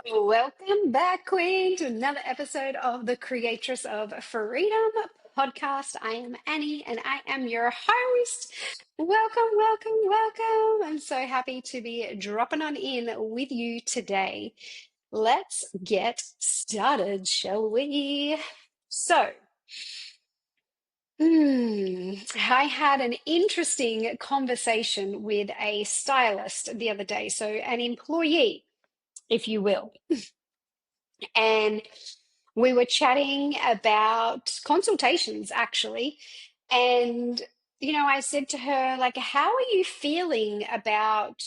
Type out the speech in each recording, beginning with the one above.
Welcome back, Queen, to another episode of the Creatress of Freedom podcast. I am Annie and I am your host. Welcome, welcome, welcome. I'm so happy to be dropping on in with you today. Let's get started, shall we? So, I had an interesting conversation with a stylist the other day, so an employee, if you will. And we were chatting about consultations, actually. And, I said to her, like, how are you feeling about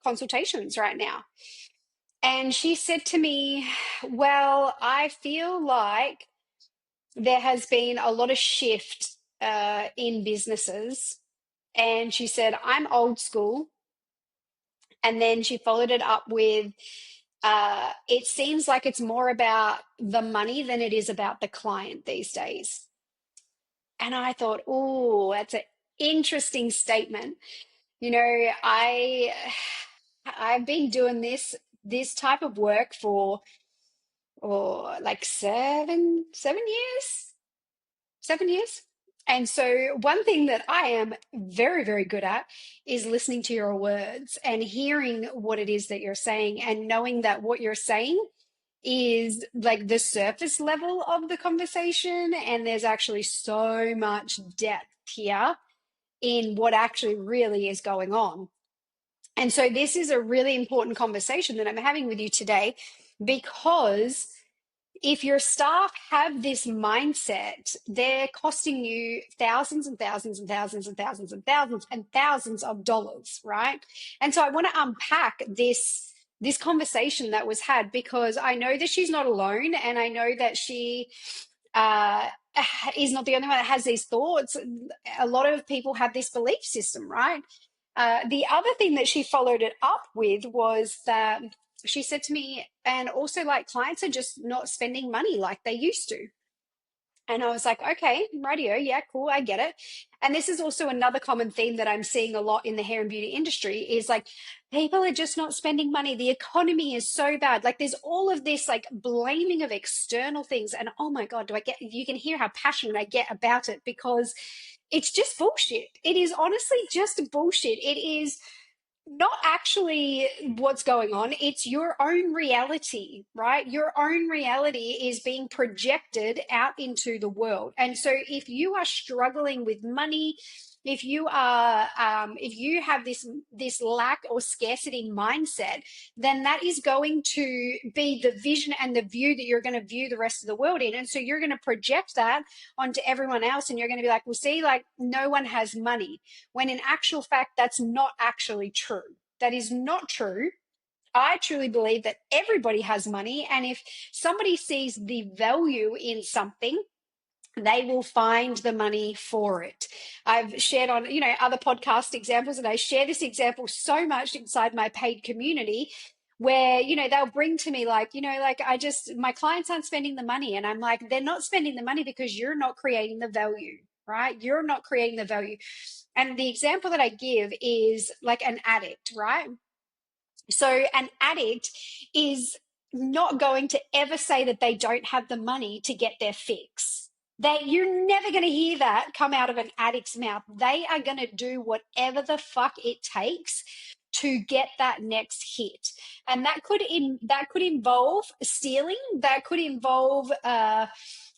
consultations right now? And she said to me, well, I feel like there has been a lot of shift in businesses. And she said, I'm old school. And then she followed it up with, it seems like it's more about the money than it is about the client these days. And I thought, oh, that's an interesting statement. You know, I I've been doing this type of work for like 7 years, 7 years. And so one thing that I am very, very good at is listening to your words and hearing what it is that you're saying and knowing that what you're saying is like the surface level of the conversation. And there's actually so much depth here in what actually really is going on. And so this is a really important conversation that I'm having with you today because if your staff have this mindset, they're costing you thousands and thousands and thousands and thousands and thousands and thousands of dollars, right? And so I want to unpack this conversation that was had because I know that she's not alone, and I know that she uh, is not the only one that has these thoughts. A lot of people have this belief system, right? The other thing that she followed it up with was that she said to me, and also like clients are just not spending money like they used to. And I was like, okay, radio, yeah, cool, I get it. And this is also another common theme that I'm seeing a lot in the hair and beauty industry is like people are just not spending money. The economy is so bad. Like there's all of this like blaming of external things. And oh my God, you can hear how passionate I get about it because it's just bullshit. It is honestly just bullshit. It is not actually what's going on. It's your own reality, right? Your own reality is being projected out into the world. And so if you are struggling with money, if you have this lack or scarcity mindset, then that is going to be the vision and the view that you're going to view the rest of the world in. And so you're going to project that onto everyone else, and you're going to be like, well, see, like no one has money, when in actual fact that's not actually true. That is not true. I truly believe that everybody has money, and if somebody sees the value in something, they will find the money for it. I've shared on, other podcast examples, and I share this example so much inside my paid community where, they'll bring to me like, my clients aren't spending the money. And I'm like, they're not spending the money because you're not creating the value, right? You're not creating the value. And the example that I give is like an addict, right? So an addict is not going to ever say that they don't have the money to get their fix. You're never going to hear that come out of an addict's mouth. They are going to do whatever the fuck it takes to get that next hit. And that could involve stealing, that could involve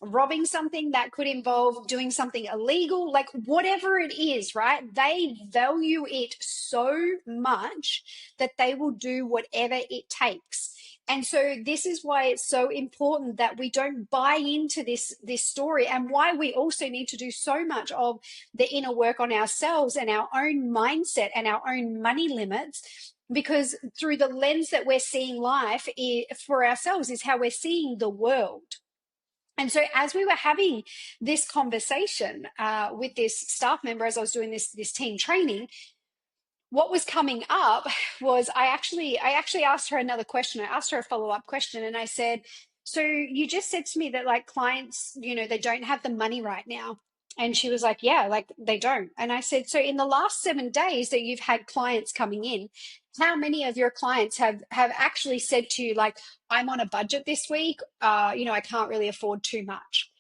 robbing something, that could involve doing something illegal, like whatever it is, right? They value it so much that they will do whatever it takes. And so this is why it's so important that we don't buy into this story, and why we also need to do so much of the inner work on ourselves and our own mindset and our own money limits, because through the lens that we're seeing life for ourselves is how we're seeing the world. And so as we were having this conversation with this staff member, as I was doing this team training, what was coming up was I actually asked her another question. I asked her a follow-up question, and I said, so you just said to me that like clients, they don't have the money right now. And she was like, yeah, like they don't. And I said, so in the last 7 days that you've had clients coming in, how many of your clients have actually said to you, like, I'm on a budget this week, I can't really afford too much.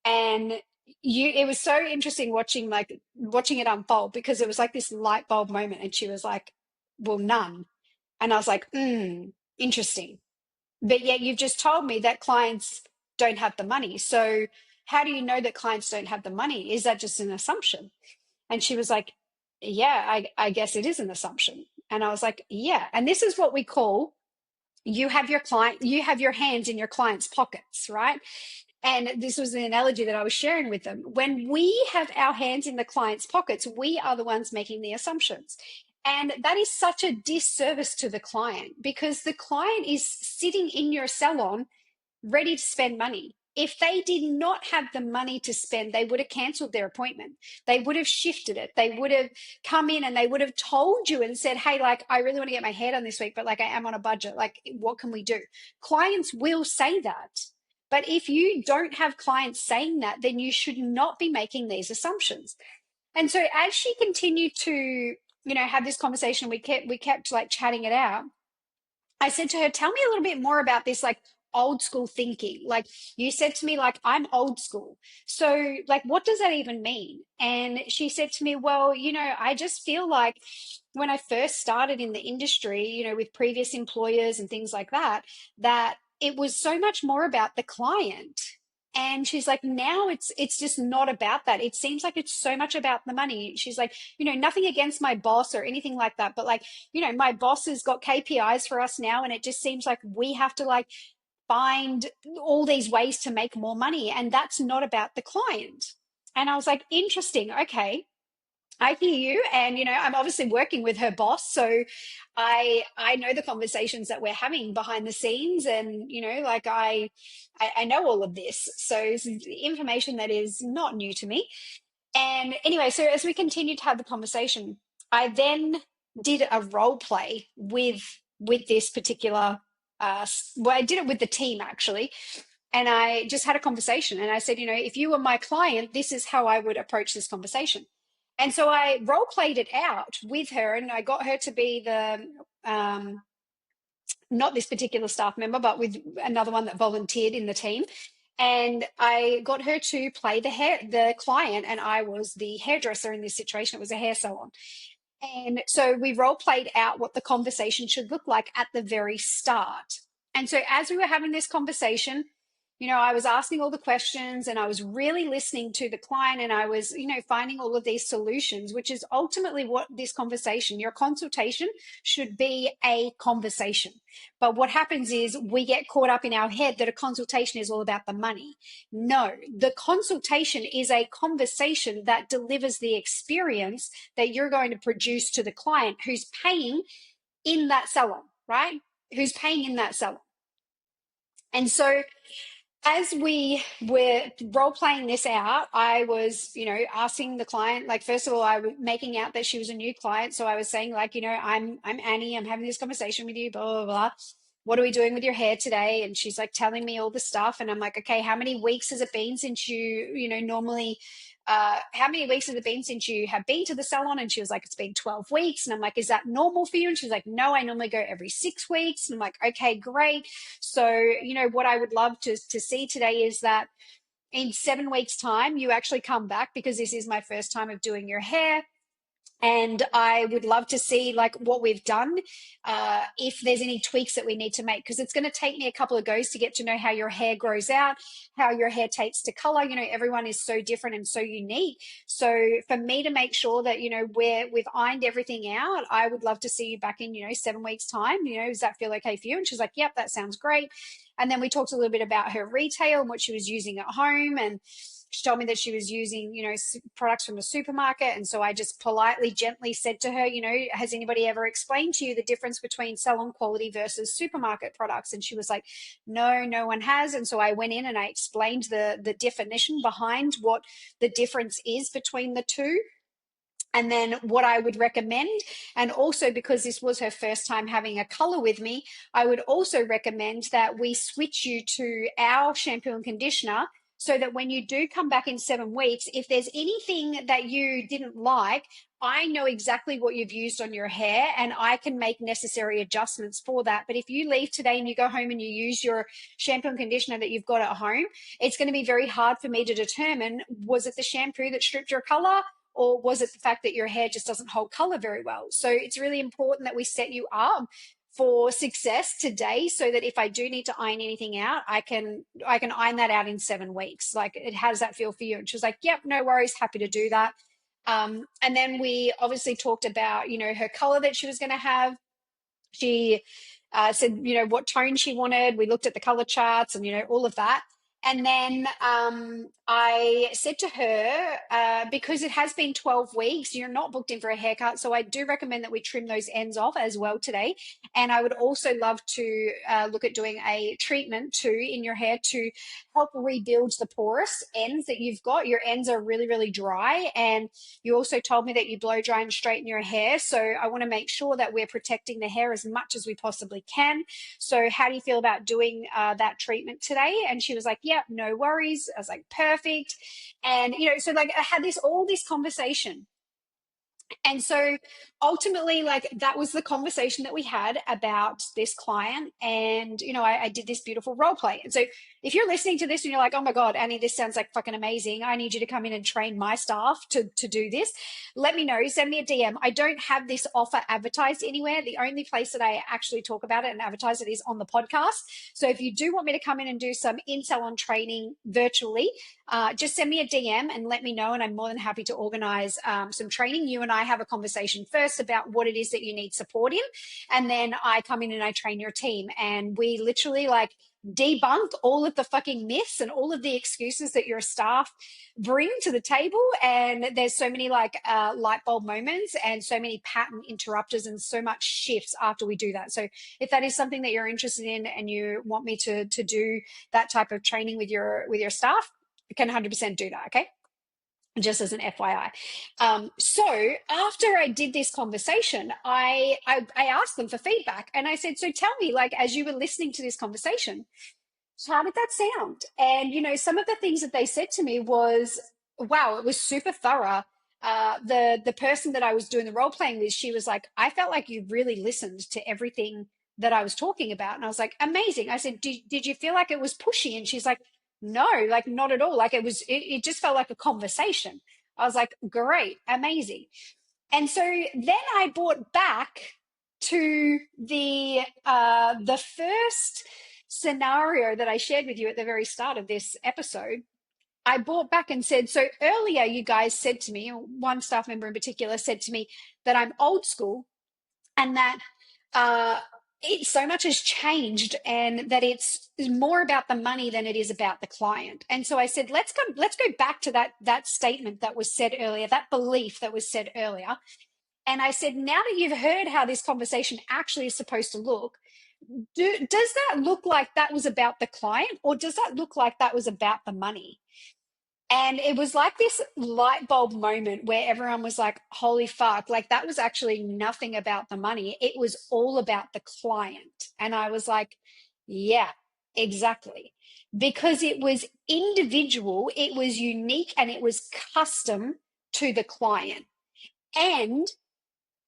And it was so interesting watching it unfold, because it was like this light bulb moment. And she was like, well, none. And I was like, interesting. But yet you've just told me that clients don't have the money. So how do you know that clients don't have the money? Is that just an assumption? And she was like, yeah, I guess it is an assumption. And I was like, yeah. And this is what we call, you have your hands in your client's pockets, right? And this was the analogy that I was sharing with them. When we have our hands in the client's pockets, we are the ones making the assumptions. And that is such a disservice to the client, because the client is sitting in your salon ready to spend money. If they did not have the money to spend, they would have canceled their appointment. They would have shifted it. They would have come in and they would have told you and said, hey, like, I really want to get my hair done this week, but like, I am on a budget. Like, what can we do? Clients will say that. But if you don't have clients saying that, then you should not be making these assumptions. And so as she continued to, have this conversation, we kept like chatting it out. I said to her, tell me a little bit more about this, like, old school thinking. Like, you said to me, like, I'm old school. So, like, what does that even mean? And she said to me, well, I just feel like when I first started in the industry, with previous employers and things like that, that it was so much more about the client. And she's like, now it's just not about that. It seems like it's so much about the money. She's like, nothing against my boss or anything like that, but like, my boss has got KPIs for us now, and it just seems like we have to like find all these ways to make more money, and that's not about the client. And I was like, interesting. Okay, I hear you. And I'm obviously working with her boss, so I know the conversations that we're having behind the scenes, and like I know all of this, so it's information that is not new to me. And anyway, so as we continued to have the conversation, I then did a role play with this particular. Well, I did it with the team actually, and I just had a conversation. And I said, if you were my client, this is how I would approach this conversation. And so I role played it out with her, and I got her to be the not this particular staff member, but with another one that volunteered in the team. And I got her to play the client, and I was the hairdresser in this situation. It was a hair salon. And so we role played out what the conversation should look like at the very start. And so as we were having this conversation, I was asking all the questions, and I was really listening to the client, and I was, finding all of these solutions, which is ultimately what this conversation, your consultation should be a conversation. But what happens is we get caught up in our head that a consultation is all about the money. No, the consultation is a conversation that delivers the experience that you're going to produce to the client who's paying in that salon, right? Who's paying in that salon. And so as we were role playing this out, I was, asking the client, like, first of all, I was making out that she was a new client. So I was saying, like, I'm Annie, I'm having this conversation with you, blah, blah, blah. What are we doing with your hair today? And she's like telling me all the stuff. And I'm like, okay, how many weeks has it been since normally, how many weeks has it been since you have been to the salon? And she was like, it's been 12 weeks. And I'm like, is that normal for you? And she's like, no, I normally go every 6 weeks. And I'm like, okay, great. So, what I would love to see today is that in 7 weeks' time, you actually come back, because this is my first time of doing your hair. And I would love to see like what we've done, if there's any tweaks that we need to make, because it's going to take me a couple of goes to get to know how your hair grows out, how your hair takes to color. Everyone is so different and so unique. So for me to make sure that, we've ironed everything out, I would love to see you back in, 7 weeks time. Does that feel okay for you? And she's like, yep, that sounds great. And then we talked a little bit about her retail and what she was using at home. And she told me that she was using, products from a supermarket. And so I just politely, gently said to her, has anybody ever explained to you the difference between salon quality versus supermarket products? And she was like, no, no one has. And so I went in and I explained the definition behind what the difference is between the two. And then what I would recommend, and also because this was her first time having a color with me, I would also recommend that we switch you to our shampoo and conditioner so that when you do come back in 7 weeks, if there's anything that you didn't like, I know exactly what you've used on your hair and I can make necessary adjustments for that. But if you leave today and you go home and you use your shampoo and conditioner that you've got at home, it's going to be very hard for me to determine, was it the shampoo that stripped your color? Or was it the fact that your hair just doesn't hold color very well? So it's really important that we set you up for success today, so that if I do need to iron anything out, I can iron that out in 7 weeks. Like, how does that feel for you? And she was like, yep, no worries, happy to do that. And then we obviously talked about, her color that she was going to have. She said, what tone she wanted. We looked at the color charts and, all of that. And then I said to her, because it has been 12 weeks, you're not booked in for a haircut. So I do recommend that we trim those ends off as well today. And I would also love to look at doing a treatment too in your hair to help rebuild the porous ends that you've got. Your ends are really, really dry. And you also told me that you blow dry and straighten your hair. So I want to make sure that we're protecting the hair as much as we possibly can. So how do you feel about doing that treatment today? And she was like, yeah, no worries. I was like, perfect. And, so like I had all this conversation. And so ultimately, like, that was the conversation that we had about this client. And, I did this beautiful role play. And so if you're listening to this and you're like, oh my God, Annie, this sounds like fucking amazing, I need you to come in and train my staff to do this, let me know. Send me a DM. I don't have this offer advertised anywhere. The only place that I actually talk about it and advertise it is on the podcast. So if you do want me to come in and do some in-salon training virtually, just send me a DM and let me know. And I'm more than happy to organize some training. You and I have a conversation first about what it is that you need support in. And then I come in and I train your team. And we literally debunk all of the fucking myths and all of the excuses that your staff bring to the table. And there's so many light bulb moments and so many pattern interrupters and so much shifts after we do that. So if that is something that you're interested in and you want me to do that type of training with your staff, you can 100% do that. Okay. Just as an FYI. So after I did this conversation, I asked them for feedback and I said, so tell me, as you were listening to this conversation, how did that sound? And, some of the things that they said to me was, wow, it was super thorough. The person that I was doing the role playing with, she was like, I felt like you really listened to everything that I was talking about. And I was like, amazing. I said, did you feel like it was pushy? And she's like, no, not at all. It just felt like a conversation. I was like, great, amazing. And so then I brought back to the first scenario that I shared with you at the very start of this episode. I brought back and said, so earlier you guys said to me, one staff member in particular said to me that I'm old school and that so much has changed and that it's more about the money than it is about the client. And so I said, let's go back to that statement that was said earlier, that belief that was said earlier. And I said, now that you've heard how this conversation actually is supposed to look, does that look like that was about the client, or does that look like that was about the money? And it was like this light bulb moment where everyone was like, holy fuck, that was actually nothing about the money. It was all about the client. And I was like, yeah, exactly. Because it was individual, it was unique, and it was custom to the client. And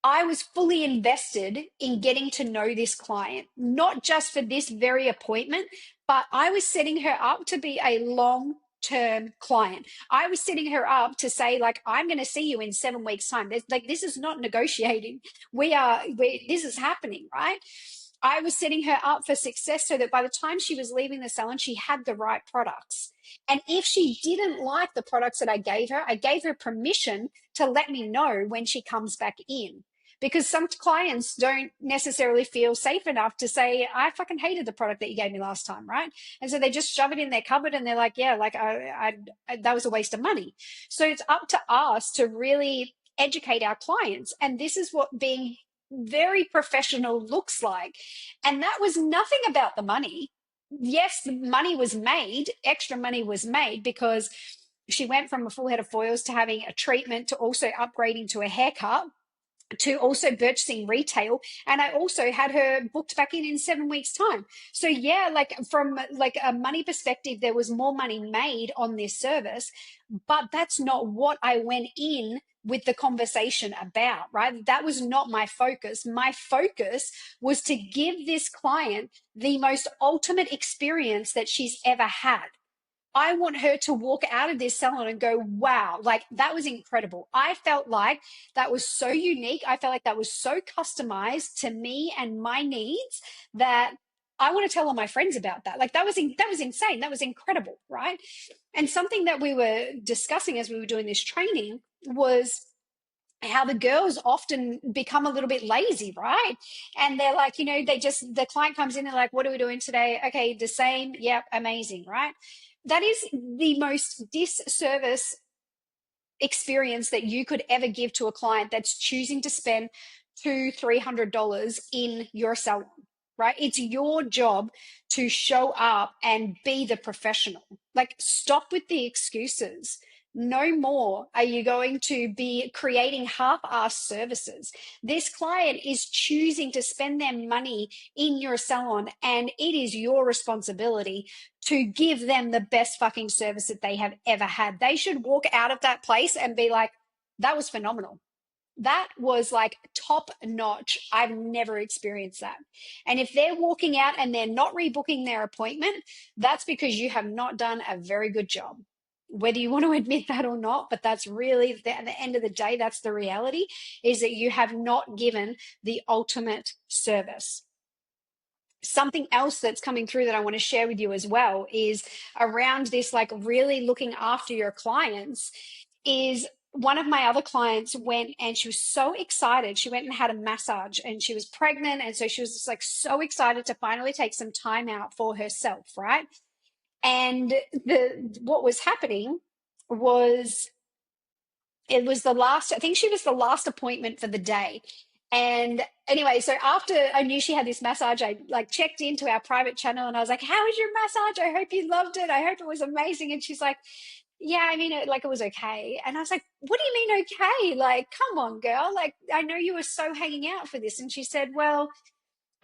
I was fully invested in getting to know this client, not just for this very appointment, but I was setting her up to be a long-term client. I was setting her up to say, I'm going to see you in 7 weeks' time. This is not negotiating. This is happening, right? I was setting her up for success so that by the time she was leaving the salon, she had the right products. And if she didn't like the products that I gave her permission to let me know when she comes back in. Because some clients don't necessarily feel safe enough to say, I fucking hated the product that you gave me last time, right? And so they just shove it in their cupboard and they're like, yeah, that was a waste of money. So it's up to us to really educate our clients. And this is what being very professional looks like. And that was nothing about the money. Yes, the money was made, extra money was made because she went from a full head of foils to having a treatment to also upgrading to a haircut. to also purchasing retail, and I also had her booked back in 7 weeks time. So yeah, like from like a money perspective, there was more money made on this service, but that's not what I went in with the conversation about, right? That was not my focus. My focus was to give this client the most ultimate experience that she's ever had. I want her to walk out of this salon and go, wow, like that was incredible. I felt like that was so unique. I felt like that was so customized to me and my needs that I want to tell all my friends about that. Like that was insane. That was incredible, right? And something that we were discussing as we were doing this training was how the girls often become a little bit lazy, right? And they're like, the client comes in and like, what are we doing today? Okay, the same. Yep, amazing, right? That is the most disservice experience that you could ever give to a client that's choosing to spend $200-300 in your salon, right? It's your job to show up and be the professional. Like, stop with the excuses. No more are you going to be creating half-assed services. This client is choosing to spend their money in your salon, and it is your responsibility to give them the best fucking service that they have ever had. They should walk out of that place and be like, that was phenomenal. That was like top notch. I've never experienced that. And if they're walking out and they're not rebooking their appointment, that's because you have not done a very good job. Whether you want to admit that or not, but that's really at the end of the day, that's the reality, is that you have not given the ultimate service. Something else that's coming through that I want to share with you as well is around this, like really looking after your clients, is one of my other clients went and she was so excited. She went and had a massage and she was pregnant. And so she was just like so excited to finally take some time out for herself, right? And what was happening was it was I think she was the last appointment for the day. And anyway, so after I knew she had this massage, I like checked into our private channel and I was like, how was your massage? I hope you loved it. I hope it was amazing. And she's like, yeah, I mean, it was okay. And I was like, what do you mean okay? Like, come on, girl. Like, I know you were so hanging out for this. And she said, well,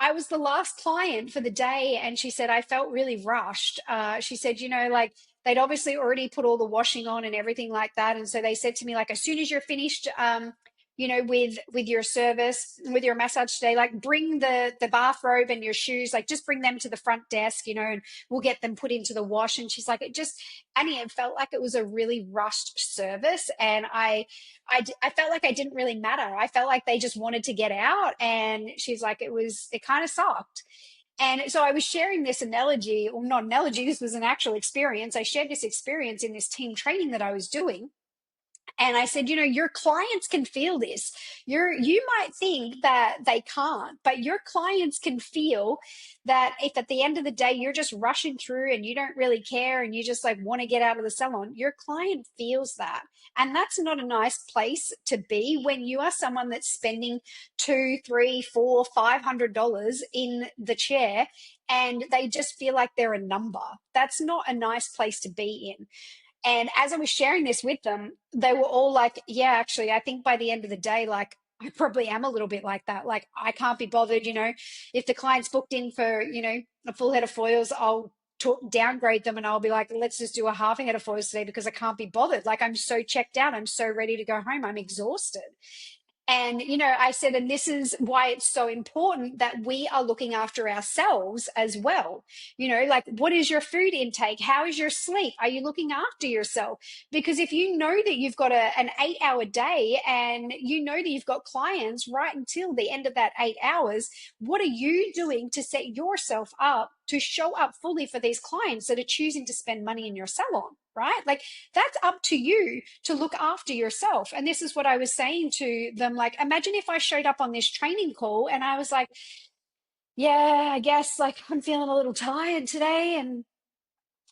I was the last client for the day, and she said I felt really rushed. She said, like they'd obviously already put all the washing on and everything like that, and so they said to me like, as soon as you're finished, with your service, with your massage today, like bring the bathrobe and your shoes, like just bring them to the front desk, and we'll get them put into the wash. And she's like, Annie, it felt like it was a really rushed service, and I felt like I didn't really matter. I felt like they just wanted to get out. And she's like, it kind of sucked. And so I was sharing this analogy, or not analogy, this was an actual experience. I shared this experience in this team training that I was doing. And I said, your clients can feel this. You might think that they can't, but your clients can feel that if at the end of the day you're just rushing through and you don't really care and you just like want to get out of the salon, your client feels that. And that's not a nice place to be when you are someone that's spending $2, $3, $4, $500 in the chair and they just feel like they're a number. That's not a nice place to be in. And as I was sharing this with them, they were all like, yeah, actually, I think by the end of the day, like, I probably am a little bit like that. Like, I can't be bothered, if the client's booked in for, a full head of foils, I'll downgrade them and I'll be like, let's just do a half a head of foils today because I can't be bothered. Like, I'm so checked out. I'm so ready to go home. I'm exhausted. And, I said, and this is why it's so important that we are looking after ourselves as well. Like, what is your food intake? How is your sleep? Are you looking after yourself? Because if you know that you've got an 8-hour day and you know that you've got clients right until the end of that 8 hours, what are you doing to set yourself up to show up fully for these clients that are choosing to spend money in your salon? Right? Like, that's up to you to look after yourself. And this is what I was saying to them. Like, imagine if I showed up on this training call and I was like, yeah, I guess like I'm feeling a little tired today. And,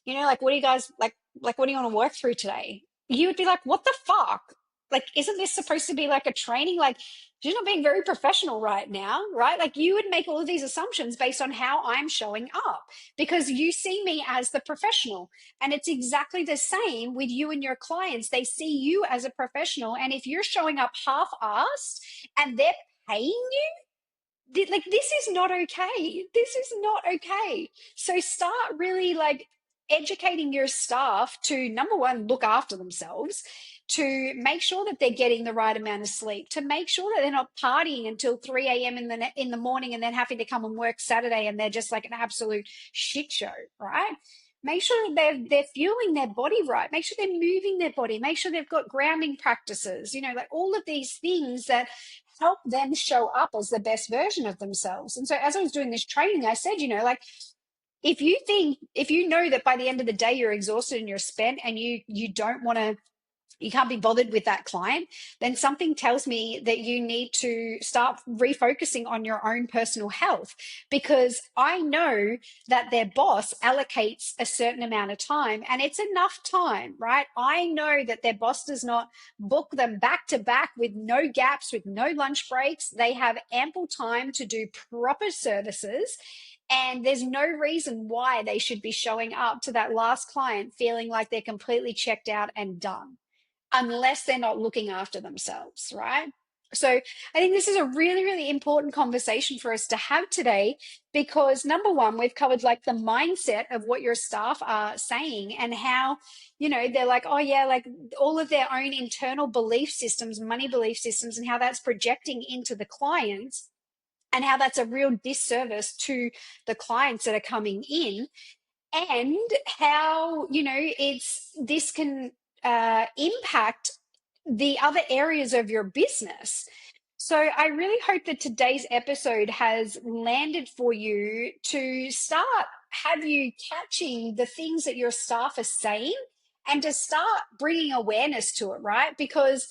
like, what do you guys like, what do you want to work through today? You would be like, what the fuck? like, isn't this supposed to be like a training? Like, you're not being very professional right now, right? Like, you would make all of these assumptions based on how I'm showing up because you see me as the professional. And it's exactly the same with you and your clients. They see you as a professional. And if you're showing up half-assed and they're paying you, like, this is not okay. This is not okay. So start really like educating your staff to, number one, look after themselves, to make sure that they're getting the right amount of sleep, to make sure that they're not partying until 3 a.m. in the morning and then having to come and work Saturday and they're just like an absolute shit show, right? Make sure they're fueling their body right. Make sure they're moving their body. Make sure they've got grounding practices, like all of these things that help them show up as the best version of themselves. And so as I was doing this training, I said, like, if you know that by the end of the day you're exhausted and you're spent and you don't want to, you can't be bothered with that client, then something tells me that you need to start refocusing on your own personal health, because I know that their boss allocates a certain amount of time and it's enough time, right? I know that their boss does not book them back to back with no gaps, with no lunch breaks. They have ample time to do proper services. And there's no reason why they should be showing up to that last client feeling like they're completely checked out and done, unless they're not looking after themselves, right? So I think this is a really, really important conversation for us to have today, because number one, we've covered like the mindset of what your staff are saying and how, they're like, oh yeah, like all of their own internal belief systems, money belief systems, and how that's projecting into the clients and how that's a real disservice to the clients that are coming in, and how this can impact the other areas of your business. So I really hope that today's episode has landed for you to have you catching the things that your staff are saying and to start bringing awareness to it, right? Because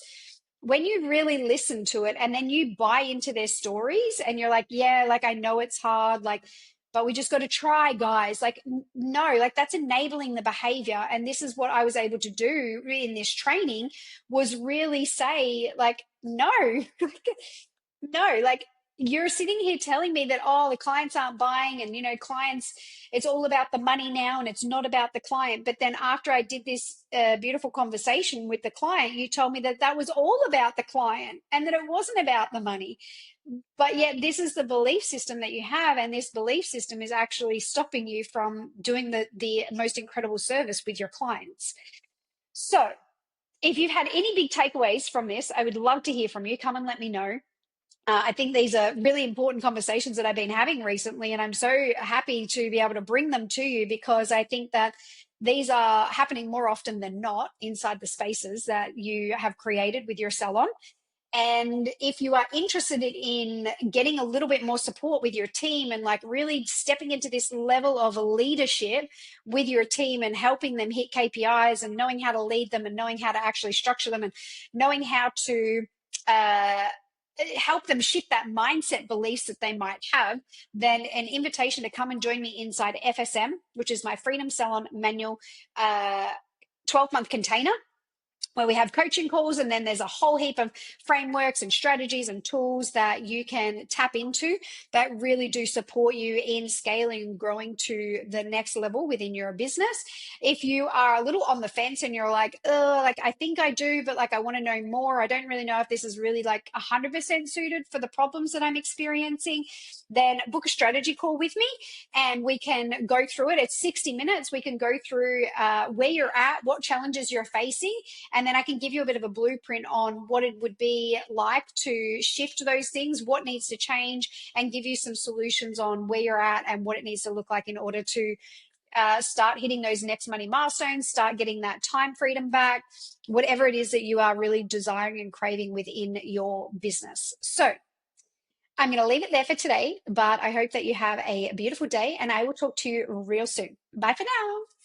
when you really listen to it and then you buy into their stories and you're like, yeah, like I know it's hard, like, but we just got to try, guys. Like, no, like that's enabling the behavior. And this is what I was able to do in this training, was really say, like, no, no, like, you're sitting here telling me that, oh, the clients aren't buying, and clients, it's all about the money now and it's not about the client. But then after I did this beautiful conversation with the client, you told me that that was all about the client and that it wasn't about the money. But yet this is the belief system that you have, and this belief system is actually stopping you from doing the most incredible service with your clients. So if you've had any big takeaways from this, I would love to hear from you. Come and let me know. I think these are really important conversations that I've been having recently, and I'm so happy to be able to bring them to you, because I think that these are happening more often than not inside the spaces that you have created with your salon. And if you are interested in getting a little bit more support with your team and like really stepping into this level of leadership with your team and helping them hit KPIs and knowing how to lead them and knowing how to actually structure them and knowing how to help them shift that mindset beliefs that they might have, then an invitation to come and join me inside FSM, which is my Freedom Salon Manual 12-month container, where we have coaching calls, and then there's a whole heap of frameworks and strategies and tools that you can tap into that really do support you in scaling and growing to the next level within your business. If you are a little on the fence and you're like, oh, like I think I do, but like I want to know more, I don't really know if this is really like 100% suited for the problems that I'm experiencing, then book a strategy call with me and we can go through it. It's 60 minutes. We can go through where you're at, what challenges you're facing, and then I can give you a bit of a blueprint on what it would be like to shift those things, what needs to change, and give you some solutions on where you're at and what it needs to look like in order to start hitting those next money milestones, start getting that time freedom back, whatever it is that you are really desiring and craving within your business. So I'm going to leave it there for today, but I hope that you have a beautiful day, and I will talk to you real soon. Bye for now.